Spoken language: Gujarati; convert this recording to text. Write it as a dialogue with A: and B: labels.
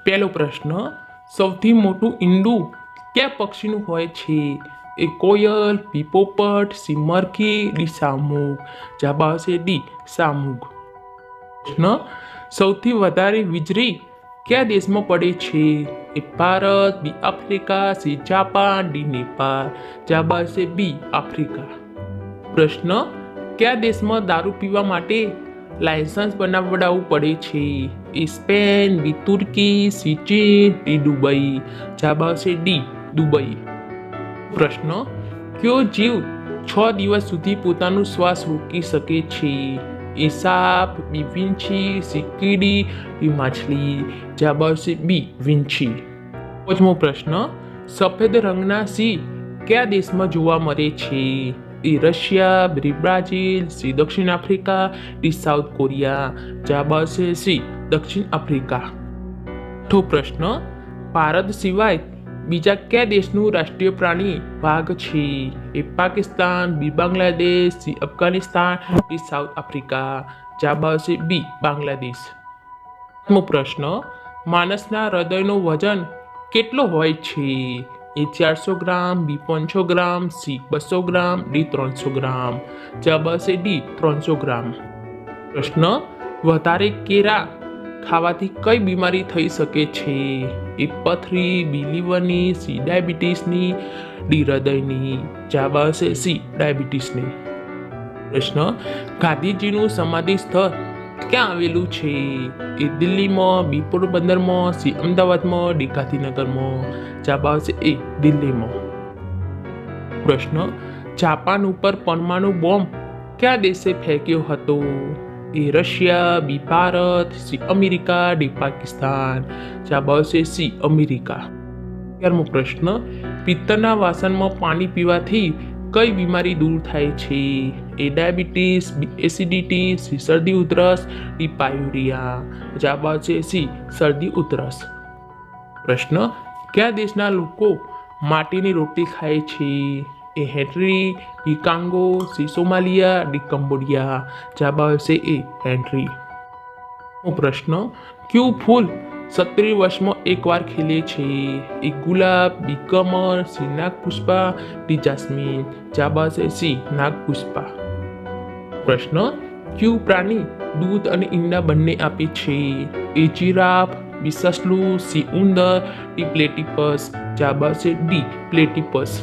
A: પહેલો પ્રશ્ન, સૌથી મોટું ઈંડું કયા પક્ષીનું હોય છે? એ કોયલ, બી પોપટ, સી મરઘી, ડી શામુક. જવાબ આવશે ડી શામુક. પ્રશ્ન, સૌથી વધારે વીજળી કયા દેશમાં પડે છે? A Bharat, B Africa, C Japan, D Nepal. જવાબ આવશે બી આફ્રિકા. પ્રશ્ન, કયા દેશમાં દારૂ પીવા માટે લાયસન્સ બનાવડાવવું પડે છે? એ સ્પેન, બી તુર્કી, સી ચીન, ડી દુબઈ. જવાબ આવશે ડી દુબઈ. પ્રશ્ન, કયો જીવ 6 દિવસ સુધી પોતાનું શ્વાસ રોકી શકે છે? એ સાપ, બી વીંછી, સી કીડી, ડી માછલી. જવાબ આવશે બી વીંછી. 5મો પ્રશ્ન, સફેદ રંગના સિંહ કયા દેશમાં જોવા મળે છે? A Russia, B Brazil, C દક્ષિણ આફ્રિકા, ડી સાઉથ કોરિયા. જવાબ આવશે સી દક્ષિણ આફ્રિકા. 6થો પ્રશ્ન, ભારત સિવાય બીજા કયા દેશનું રાષ્ટ્રીય પ્રાણી વાઘ છે? A Pakistan, B Bangladesh, C Afghanistan, D South Africa. જવાબ આવશે બી બાંગ્લાદેશ. 7મો પ્રશ્ન, માણસના હૃદયનો વજન કેટલો હોય છે? એ 400 ગ્રામ, બી 500 ગ્રામ, સી 200 ગ્રામ, ડી 300 ગ્રામ. જવાબ આવશે ડી 300 ગ્રામ. પ્રશ્ન, વધારે કેળા ખાવાથી કઈ બીમારી થઈ શકે છે? એ પથરી, બી લીવરની, સી ડાયાબિટીસની, ડી હૃદયની. જવાબ આવશે સી ડાયાબિટીસની. પ્રશ્ન, ગાંધીજીનું સમાધિ સ્થળ ક્યાં આવેલું છે? એ દિલ્હીમાં, બી પોરબંદરમાં, સી અમદાવાદમાં, ડી ગાંધીનગરમાં. જવાબ આવશે એ દિલ્હીમાં. પ્રશ્ન, જાપાન ઉપર પરમાણુ બોમ્બ કયા દેશે ફેંક્યો હતો? A Russia, B Bharat, C America, D Pakistan. જવાબ આવશે સી અમેરિકા. 11મો પ્રશ્ન, પિત્તના વાસણમાં પાણી પીવાથી કઈ બીમારી દૂર થાય છે? એ ડાયાબિટીસ, બી એસિડિટી, સી શરદી ઉધરસ, ડી પાયુરિયા. જવાબ આવશે સી શરદી ઉધરસ. પ્રશ્ન, કયા દેશના લોકો માટીની રોટલી ખાય છે? એ હેન્ટ્રી, B Congo, C Somalia, D Cambodia. જવાબ આવશે એ હેન્ટ્રી. પ્રશ્ન, કયું ફૂલ 70 વર્ષમાં એકવાર ખીલે છે? એ ગુલાબ, બી કમળ, સી નાગપુષ્પા, ડી જાસ્મીન. જવાબ આવશે સી નાગપુષ્પા. પ્રશ્ન, કયું પ્રાણી દૂધ અને ઈંડા બંને આપે છે? એ જીરાફ, બી સસલું, સી ઉંદર, ડી પ્લેટીપસ. જવાબ આવશે ડી પ્લેટીપસ.